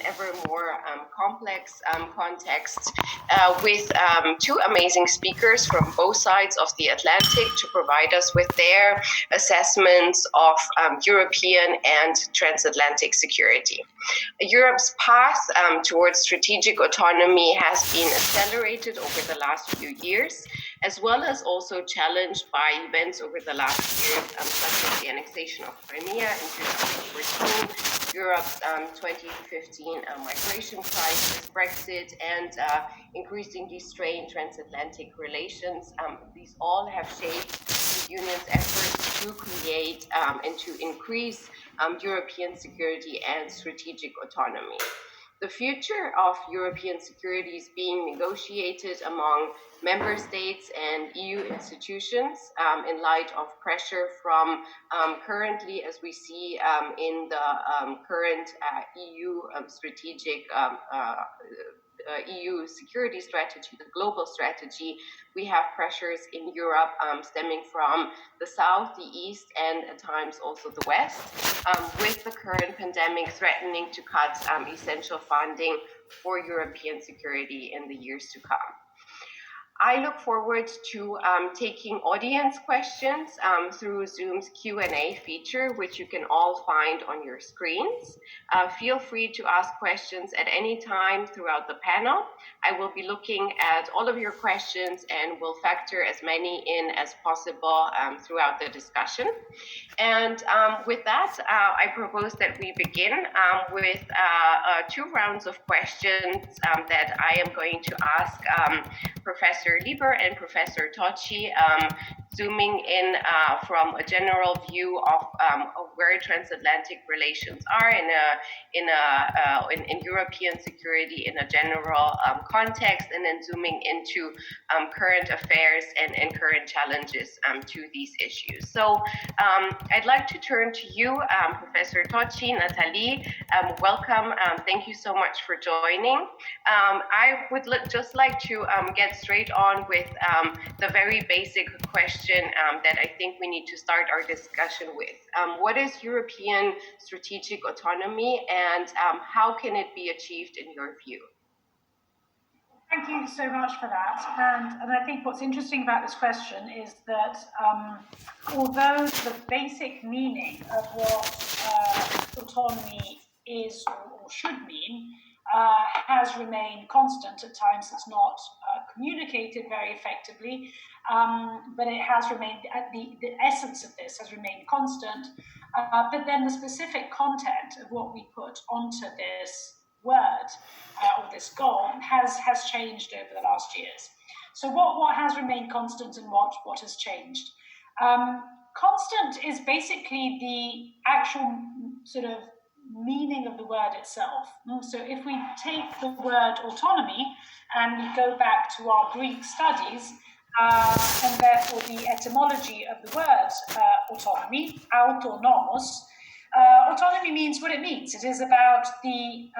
ever more complex context with two amazing speakers from both sides of the Atlantic to provide us with their assessments of European and transatlantic security. Europe's path towards strategic autonomy has been accelerated over the last few years, as well as also challenged by events over the last years, such as the annexation of Crimea in 2014, Europe's 2015 migration crisis, Brexit, and increasingly strained transatlantic relations. These all have shaped the Union's efforts to create and to increase European security and strategic autonomy. The future of European security is being negotiated among member states and EU institutions in light of pressure from currently, as we see in the current EU strategic EU security strategy, the global strategy. We have pressures in Europe stemming from the South, the East, and at times also the West, with the current pandemic threatening to cut essential funding for European security in the years to come. I look forward to taking audience questions through Zoom's Q&A feature, which you can all find on your screens. Feel free to ask questions at any time throughout the panel. I will be looking at all of your questions and will factor as many in as possible throughout the discussion. And with that, I propose that we begin with two rounds of questions that I am going to ask Professor Lieber and Professor Tocci, zooming in from a general view of where transatlantic relations are in European security in a general context, and then zooming into current affairs and current challenges to these issues. So I'd like to turn to you, Professor Tocci, Nathalie. Welcome. Thank you so much for joining. I would just like to get straight on with the very basic question that I think we need to start our discussion with. What is European strategic autonomy, and how can it be achieved in your view? Thank you so much for that. And I think what's interesting about this question is that although the basic meaning of what autonomy is or should mean has remained constant, at times it's not communicated very effectively, but it has remained, the essence of this has remained constant, but then the specific content of what we put onto this word or this goal has changed over the last years. So what has remained constant and what has changed? Constant is basically the actual sort of meaning of the word itself. So if we take the word autonomy and we go back to our Greek studies, and therefore the etymology of the word autonomy, autonomos, autonomy means what it means. It is about the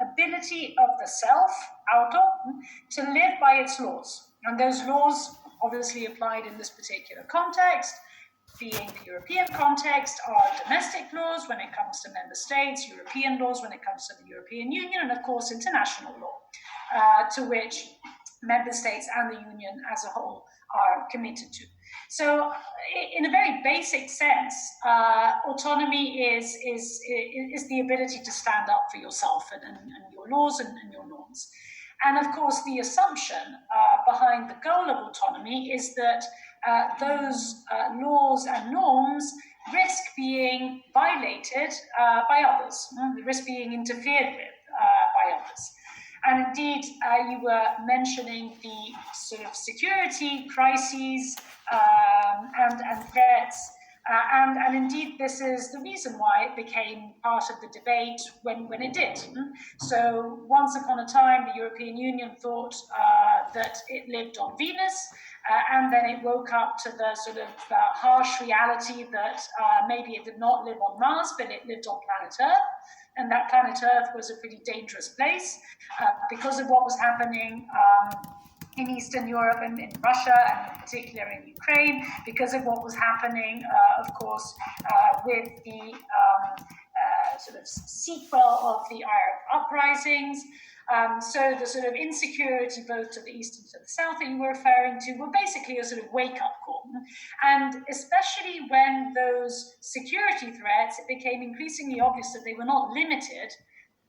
ability of the self, auto, to live by its laws. And those laws, obviously applied in this particular context, being the European context, are domestic laws when it comes to member states, European laws when it comes to the European Union, and of course international law, to which member states and the Union as a whole are committed to. So in a very basic sense, autonomy is the ability to stand up for yourself and your laws and your norms. And of course, the assumption behind the goal of autonomy is that those laws and norms risk being violated by others, risk being interfered with by others. And indeed, you were mentioning the sort of security crises and threats. And indeed, this is the reason why it became part of the debate when it did. So once upon a time, the European Union thought that it lived on Venus, and then it woke up to the sort of harsh reality that maybe it did not live on Mars, but it lived on planet Earth. And that planet Earth was a pretty dangerous place because of what was happening in Eastern Europe and in Russia, and in particular in Ukraine, because of what was happening, of course, with the sort of sequel of the Arab uprisings. So the sort of insecurity both to the east and to the south that you were referring to were basically a sort of wake-up call. And especially when those security threats, it became increasingly obvious that they were not limited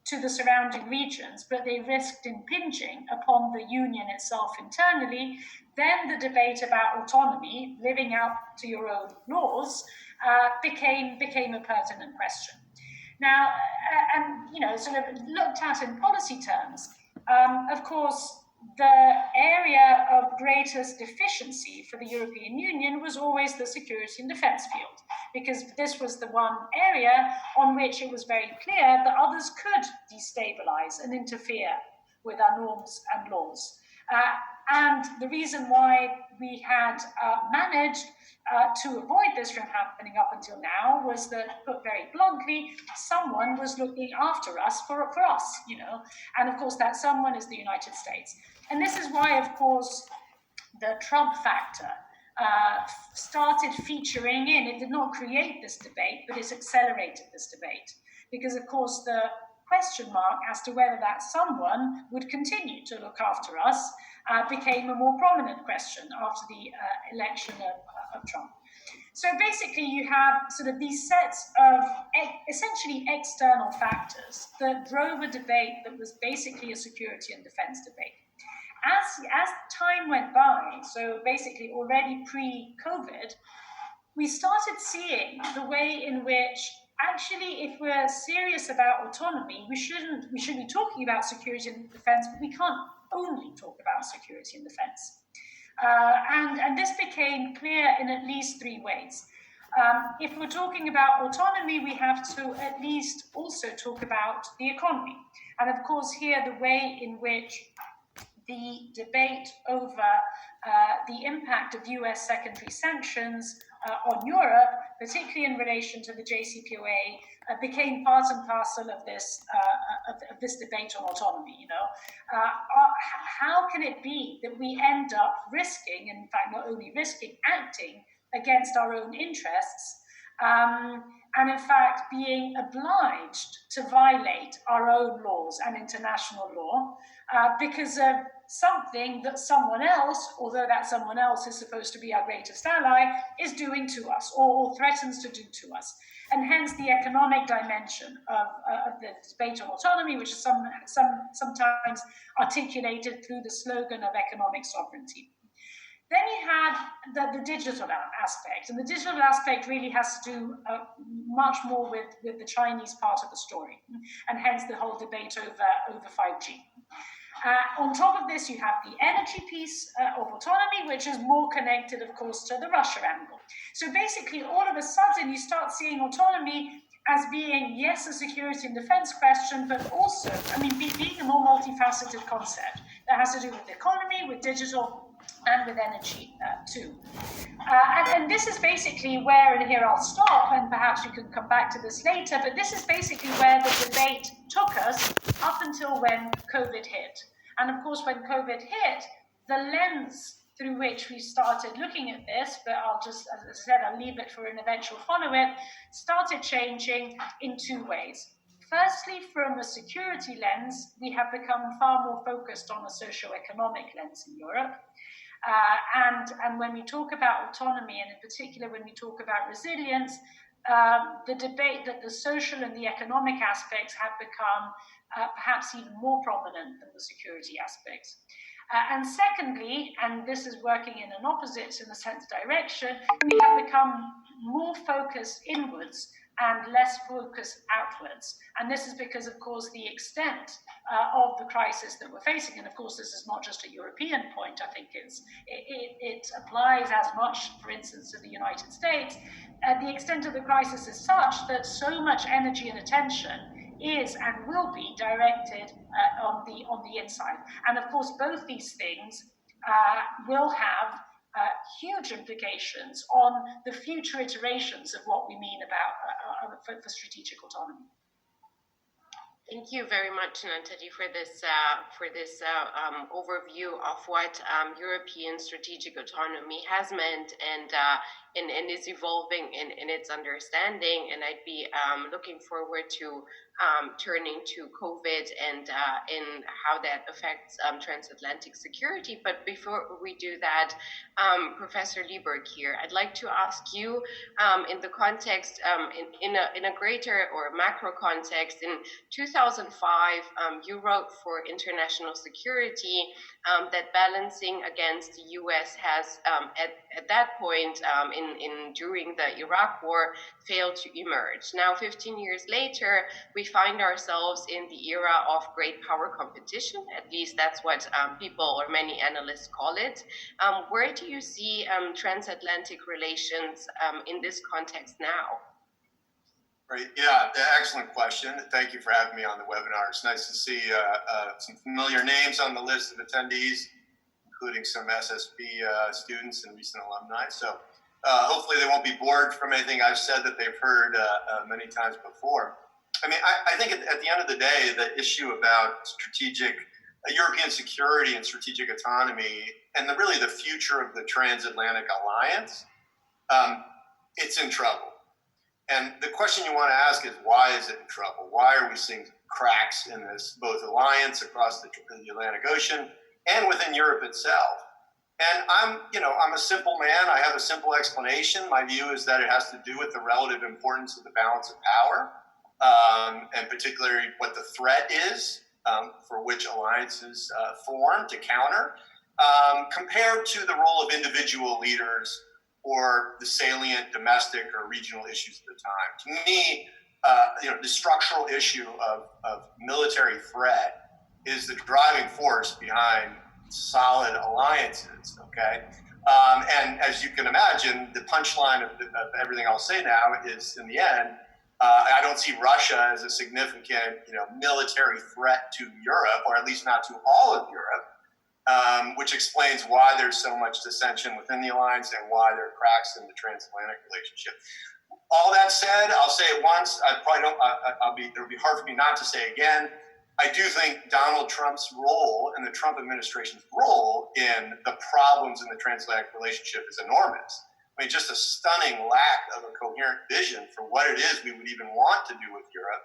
to the surrounding regions, but they risked impinging upon the union itself internally, then the debate about autonomy, living out to your own laws, became a pertinent question. Now, and sort of looked at in policy terms, of course, the area of greatest deficiency for the European Union was always the security and defence field, because this was the one area on which it was very clear that others could destabilise and interfere with our norms and laws. And the reason why we had managed to avoid this from happening up until now was that, put very bluntly, someone was looking after us for us, and of course that someone is the United States. And this is why, of course, the Trump factor started featuring in. It did not create this debate, but it's accelerated this debate. Because, of course, the question mark as to whether that someone would continue to look after us became a more prominent question after the election of Trump. So basically you have sort of these sets of essentially external factors that drove a debate that was basically a security and defense debate. As time went by, so basically already pre-COVID, we started seeing the way in which actually, if we're serious about autonomy, we should be talking about security and defense, but we can't only talk about security and defense. And this became clear in at least three ways. If we're talking about autonomy, we have to at least also talk about the economy. And of course, here the way in which the debate over the impact of US secondary sanctions on Europe, particularly in relation to the JCPOA, became part and parcel of this debate on autonomy. How can it be that we end up risking, in fact, not only risking, acting against our own interests, and in fact being obliged to violate our own laws and international law because of something that someone else, although that someone else is supposed to be our greatest ally, is doing to us or threatens to do to us. And hence the economic dimension of the debate on autonomy, which is sometimes articulated through the slogan of economic sovereignty. Then you had the digital aspect, and the digital aspect really has to do much more with the Chinese part of the story, and hence the whole debate over 5G. On top of this, you have the energy piece of autonomy, which is more connected, of course, to the Russia angle. So basically, all of a sudden, you start seeing autonomy as being, yes, a security and defense question, but also, being a more multifaceted concept that has to do with the economy, with digital, and with energy too. And this is basically where, and here I'll stop, and perhaps you can come back to this later, but this is basically where the debate took us up until when COVID hit. And of course, when COVID hit, the lens through which we started looking at this, but I'll just, as I said, I'll leave it for an eventual follow-up, started changing in two ways. Firstly, from a security lens, we have become far more focused on a socio-economic lens in Europe. And when we talk about autonomy, and in particular when we talk about resilience, the debate that the social and the economic aspects have become perhaps even more prominent than the security aspects. And secondly, and this is working in an opposite, in a sense, direction, we have become more focused inwards and less focused outwards. And this is because, of course, the extent of the crisis that we're facing, and of course this is not just a European point, I think it applies as much, for instance, to the United States. The extent of the crisis is such that so much energy and attention is and will be directed on the inside. And of course, both these things will have huge implications on the future iterations of what we mean about for strategic autonomy. Thank you very much, Nathalie, for this overview of what European strategic autonomy has meant and and is evolving in its understanding. And I'd be looking forward to turning to COVID and in how that affects transatlantic security. But before we do that, Professor Lieberg here, I'd like to ask you in the context, in a greater or macro context, in 2005, you wrote for International Security that balancing against the US has, at that point, during the Iraq War, failed to emerge. Now, 15 years later, we find ourselves in the era of great power competition. At least that's what people or many analysts call it. Where do you see transatlantic relations in this context now? Right. Yeah, excellent question. Thank you for having me on the webinar. It's nice to see some familiar names on the list of attendees, including some SSB students and recent alumni. So hopefully they won't be bored from anything I've said that they've heard many times before. I mean, I think at the end of the day, the issue about strategic European security and strategic autonomy and really the future of the transatlantic alliance, it's in trouble. And the question you want to ask is, why is it in trouble? Why are we seeing cracks in this, both alliance across the Atlantic Ocean and within Europe itself? And I'm a simple man. I have a simple explanation. My view is that it has to do with the relative importance of the balance of power, and particularly what the threat is for which alliances form to counter, compared to the role of individual leaders or the salient domestic or regional issues at the time. To me, the structural issue of military threat is the driving force behind solid alliances, okay? And as you can imagine, the punchline of everything I'll say now is, in the end, I don't see Russia as a significant, military threat to Europe, or at least not to all of Europe. Which explains why there's so much dissension within the alliance and why there are cracks in the transatlantic relationship. All that said, I'll say it once. It'll be hard for me not to say again. I do think Donald Trump's role and the Trump administration's role in the problems in the transatlantic relationship is enormous. I mean, just a stunning lack of a coherent vision for what it is we would even want to do with Europe.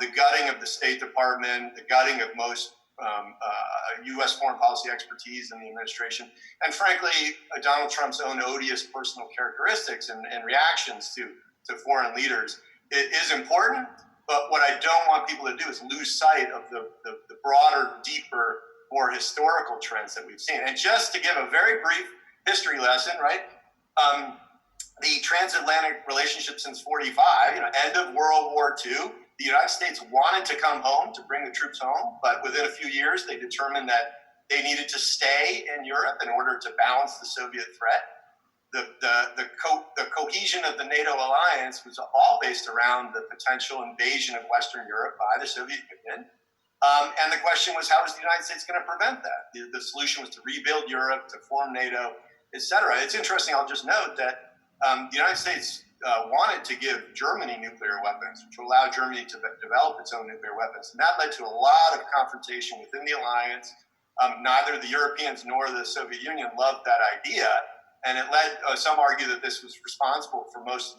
The gutting of the State Department, the gutting of most U.S. foreign policy expertise in the administration, and frankly, Donald Trump's own odious personal characteristics and reactions to foreign leaders. It is important, but what I don't want people to do is lose sight of the broader, deeper, more historical trends that we've seen. And just to give a very brief history lesson, right? The transatlantic relationship since 45, end of World War II, the United States wanted to come home, to bring the troops home, but within a few years, they determined that they needed to stay in Europe in order to balance the Soviet threat. The cohesion of the NATO alliance was all based around the potential invasion of Western Europe by the Soviet Union. And the question was, how was the United States going to prevent that? The solution was to rebuild Europe, to form NATO, etc. It's interesting, I'll just note that the United States wanted to give Germany nuclear weapons, which would allow Germany to develop its own nuclear weapons. And that led to a lot of confrontation within the alliance. Neither the Europeans nor the Soviet Union loved that idea. And it led, some argue that this was responsible for most of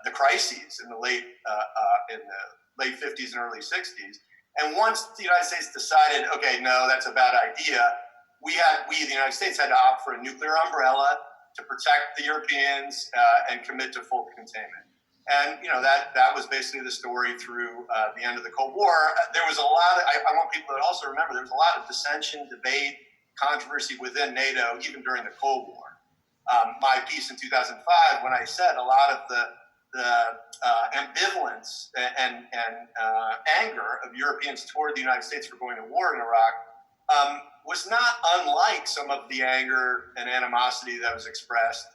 the crises in the late 50s and early 60s. And once the United States decided, okay, no, that's a bad idea, we, the United States, had to opt for a nuclear umbrella to protect the Europeans and commit to full containment. And, that was basically the story through the end of the Cold War. There was a lot of, I want people to also remember, there was a lot of dissension, debate, controversy within NATO, even during the Cold War. My piece in 2005, when I said a lot of the ambivalence and anger of Europeans toward the United States for going to war in Iraq was not unlike some of the anger and animosity that was expressed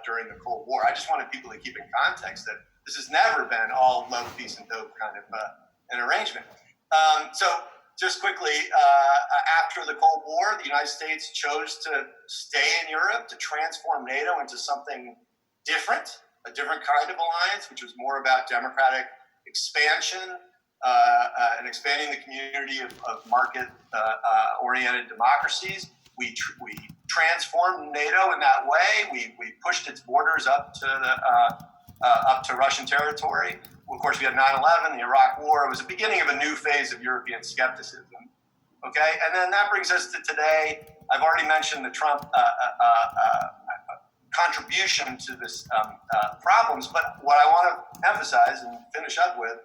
during the Cold War. I just wanted people to keep in context that this has never been all love, peace, and dope kind of an arrangement. So just quickly, after the Cold War, the United States chose to stay in Europe, to transform NATO into something different, a different kind of alliance, which was more about democratic expansion, and expanding the community of market-oriented democracies. We transformed NATO in that way. We pushed its borders up to Russian territory. Of course, we had 9/11, the Iraq War. It was the beginning of a new phase of European skepticism. Okay, and then that brings us to today. I've already mentioned the Trump contribution to this problems, but what I want to emphasize and finish up with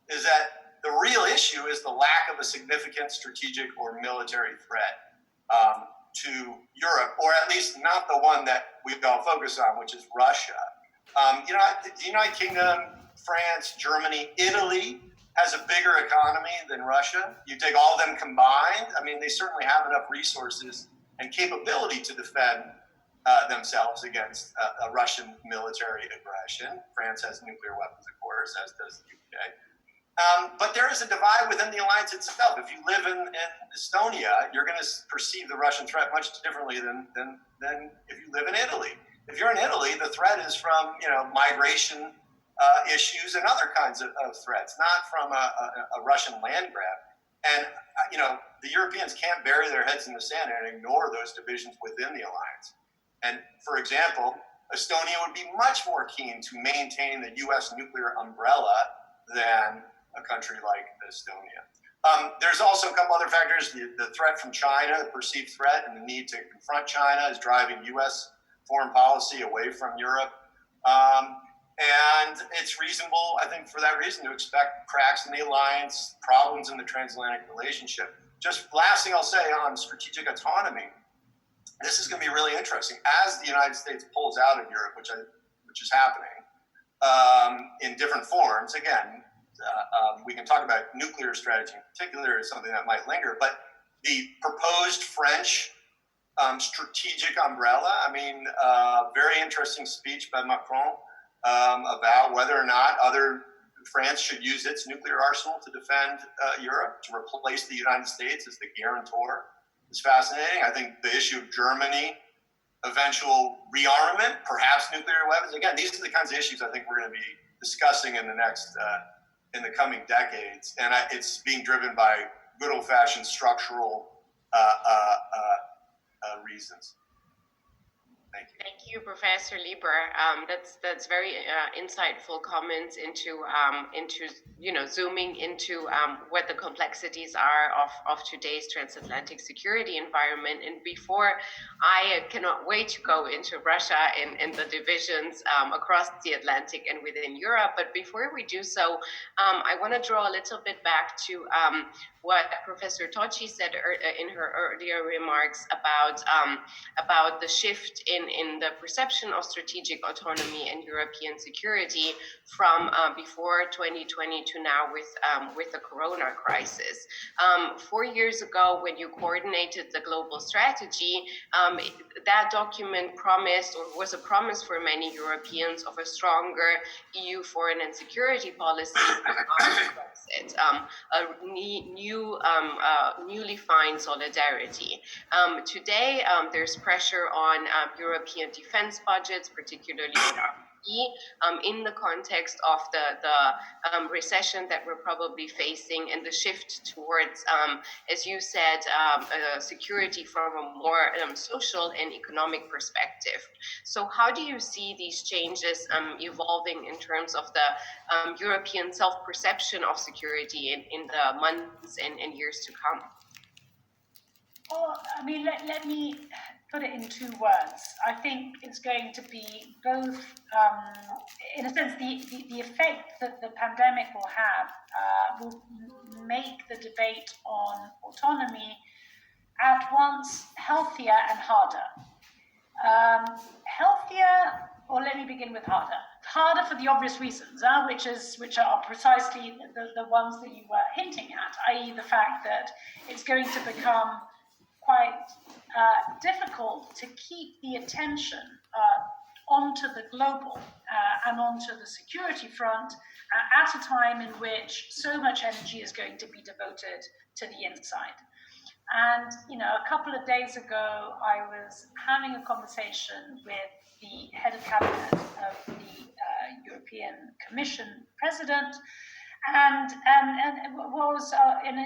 is that the real issue is the lack of a significant strategic or military threat to Europe, or at least not the one that we've all focused on, which is Russia. The United Kingdom, France, Germany, Italy has a bigger economy than Russia. You take all of them combined, I mean, they certainly have enough resources and capability to defend themselves against a Russian military aggression. France has nuclear weapons, of course, as does the UK. But there is a divide within the alliance itself. If you live in Estonia, you're going to perceive the Russian threat much differently than if you live in Italy. If you're in Italy, the threat is from migration issues and other kinds of threats, not from a Russian land grab. And the Europeans can't bury their heads in the sand and ignore those divisions within the alliance. And for example, Estonia would be much more keen to maintain the U.S. nuclear umbrella than a country like Estonia. There's also a couple other factors. The threat from China, the perceived threat, and the need to confront China is driving U.S. foreign policy away from Europe. And it's reasonable, I think, for that reason to expect cracks in the alliance, problems in the transatlantic relationship. Just last thing I'll say on strategic autonomy, this is going to be really interesting. As the United States pulls out of Europe, which is happening in different forms, again, we can talk about nuclear strategy in particular as something that might linger, but the proposed French strategic umbrella, I mean, very interesting speech by Macron about whether or not France should use its nuclear arsenal to defend Europe, to replace the United States as the guarantor. It's fascinating. I think the issue of Germany, eventual rearmament, perhaps nuclear weapons. Again, these are the kinds of issues I think we're going to be discussing in the coming decades, and it's being driven by good old-fashioned structural reasons. Thank you. Thank you, Professor Lieber. That's very insightful comments into zooming into what the complexities are of today's transatlantic security environment. And before, I cannot wait to go into Russia and the divisions across the Atlantic and within Europe. But before we do so, I want to draw a little bit back to what Professor Tocci said in her earlier remarks about the shift in the perception of strategic autonomy and European security from before 2020 to now with the Corona crisis. 4 years ago, when you coordinated the global strategy, that document promised, or was a promise for many Europeans, of a stronger EU foreign and security policy Brexit, newly found solidarity. Today, there's pressure on European defense budgets, particularly in the context of the recession that we're probably facing, and the shift towards, as you said, security from a more social and economic perspective. So how do you see these changes evolving in terms of the European self-perception of security in the months and years to come? Well, I mean, let me put it in 2 words. I think it's going to be both, in a sense, the effect that the pandemic will have will make the debate on autonomy at once healthier and harder. Healthier, or let me begin with harder. Harder for the obvious reasons, which are precisely the ones that you were hinting at, i.e. the fact that it's going to become quite difficult to keep the attention onto the global and onto the security front at a time in which so much energy is going to be devoted to the inside. And, a couple of days ago, I was having a conversation with the head of cabinet of the European Commission president, and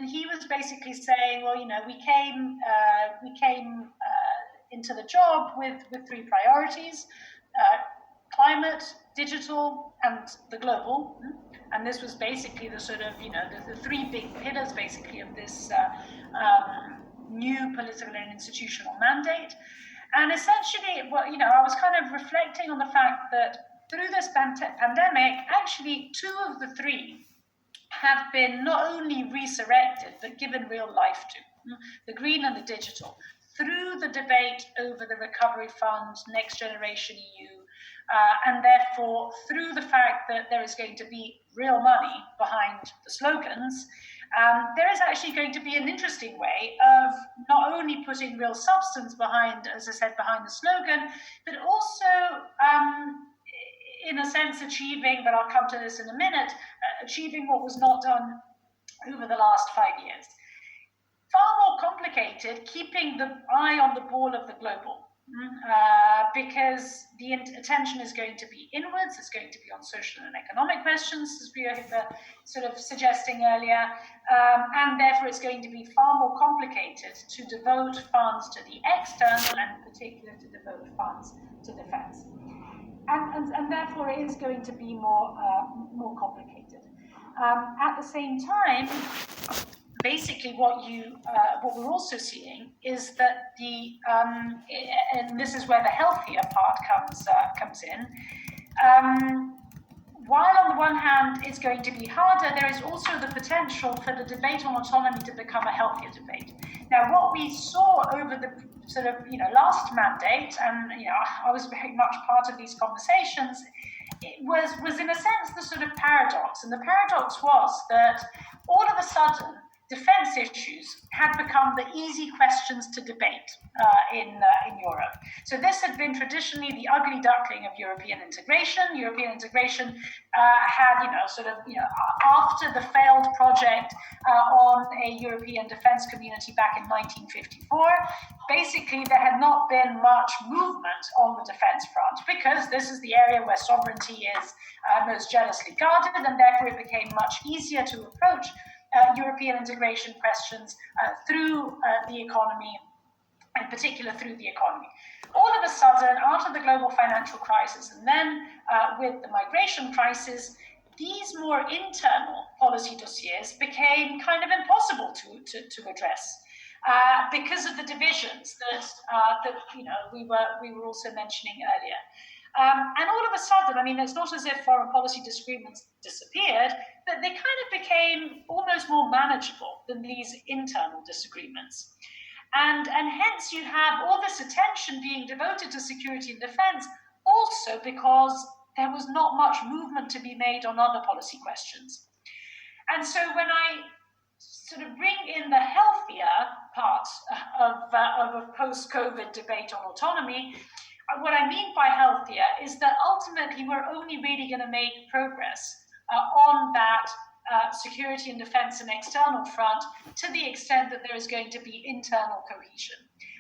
he was basically saying, well, we came into the job with three priorities: climate, digital, and the global. And this was basically the sort of, the three big pillars basically of this new political and institutional mandate. And essentially, I was kind of reflecting on the fact that through this pandemic, actually two of the three have been not only resurrected, but given real life to. The green and the digital, through the debate over the recovery fund, Next Generation EU, and therefore through the fact that there is going to be real money behind the slogans, there is actually going to be an interesting way of not only putting real substance behind, as I said, behind the slogan, but also in a sense achieving, but I'll come to this in a minute, achieving what was not done over the last 5 years. Far more complicated, keeping the eye on the ball of the global, because the attention is going to be inwards, it's going to be on social and economic questions, as we were sort of suggesting earlier, and therefore it's going to be far more complicated to devote funds to the external, and in particular to devote funds to defense. And therefore it is going to be more complicated. At the same time, basically what we're also seeing is that and this is where the healthier part comes in. While on the one hand it's going to be harder, there is also the potential for the debate on autonomy to become a healthier debate. Now, what we saw over the sort of last mandate, and I was very much part of these conversations, it was in a sense the sort of paradox, and the paradox was that all of a sudden defense issues had become the easy questions to debate in Europe. So this had been traditionally the ugly duckling of European integration. European integration had, after the failed project on a European defense community back in 1954, basically there had not been much movement on the defense front, because this is the area where sovereignty is most jealously guarded, and therefore it became much easier to approach European integration questions through the economy, in particular through the economy. All of a sudden, after the global financial crisis, and then with the migration crisis, these more internal policy dossiers became kind of impossible to address because of the divisions that we were also mentioning earlier. And all of a sudden, it's not as if foreign policy disagreements disappeared, but they kind of became almost more manageable than these internal disagreements. And hence you have all this attention being devoted to security and defense, also because there was not much movement to be made on other policy questions. And so when I sort of bring in the healthier part of a post-COVID debate on autonomy, what I mean by healthier is that ultimately we're only really going to make progress on that security and defense and external front to the extent that there is going to be internal cohesion.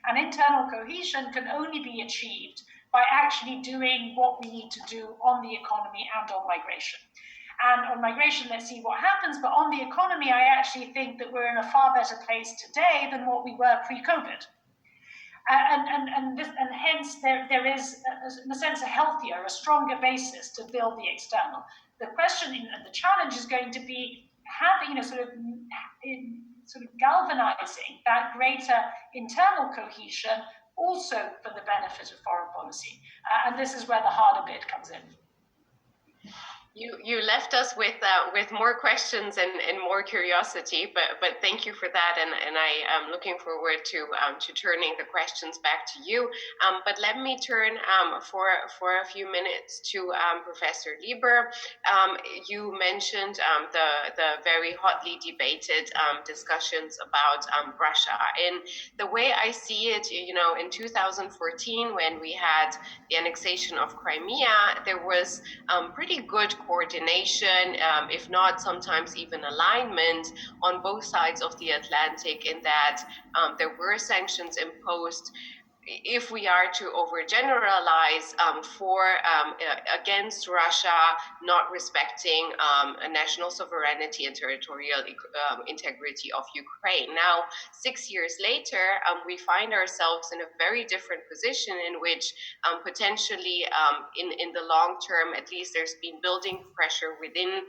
And internal cohesion can only be achieved by actually doing what we need to do on the economy and on migration. And on migration, let's see what happens. But on the economy, I actually think that we're in a far better place today than what we were pre-COVID. And hence there is, in a sense, a healthier, a stronger basis to build the external. The question and the challenge is going to be having, sort of galvanizing that greater internal cohesion also for the benefit of foreign policy. And this is where the harder bit comes in. You left us with more questions and more curiosity, but thank you for that, and I am looking forward to turning the questions back to you. But let me turn for a few minutes to Professor Lieber. You mentioned the very hotly debated discussions about Russia. And the way I see it, in 2014, when we had the annexation of Crimea, there was pretty good coordination, if not sometimes even alignment on both sides of the Atlantic, in that there were sanctions imposed if we are to overgeneralize, against Russia not respecting a national sovereignty and territorial integrity of Ukraine. Now, 6 years later, we find ourselves in a very different position in which potentially in the long term, at least there's been building pressure within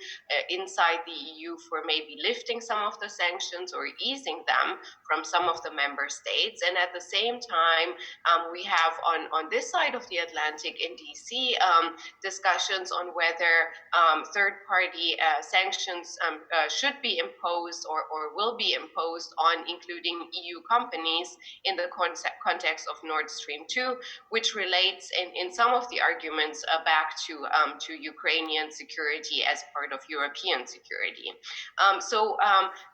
inside the EU for maybe lifting some of the sanctions or easing them from some of the member states. And at the same time, we have on this side of the Atlantic in DC discussions on whether third-party sanctions should be imposed or will be imposed on including EU companies in the context of Nord Stream 2, which relates in some of the arguments back to Ukrainian security as part of European security.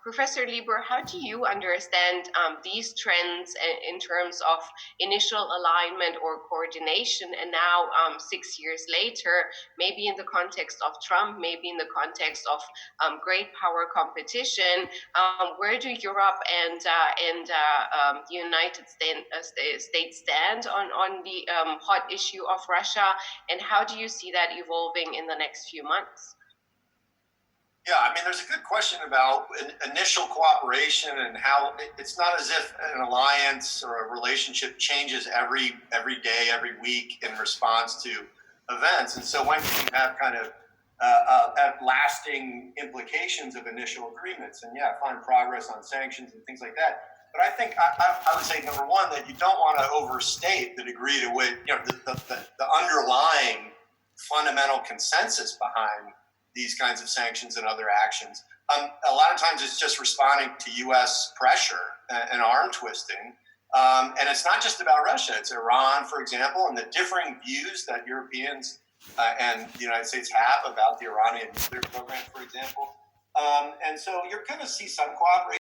Professor Lieber, how do you understand these trends in terms of initial alignment or coordination, and now 6 years later, maybe in the context of Trump, maybe in the context of great power competition, where do Europe and the United States stand on the hot issue of Russia, and how do you see that evolving in the next few months? Yeah, I mean, there's a good question about initial cooperation and how it's not as if an alliance or a relationship changes every day, every week in response to events. And so when can you have kind of lasting implications of initial agreements and find progress on sanctions and things like that. But I think I would say, number one, that you don't want to overstate the degree to which, the underlying fundamental consensus behind these kinds of sanctions and other actions. A lot of times it's just responding to U.S. pressure and arm twisting. And it's not just about Russia. It's Iran, for example, and the differing views that Europeans and the United States have about the Iranian nuclear program, for example. And so you're going to see some cooperation.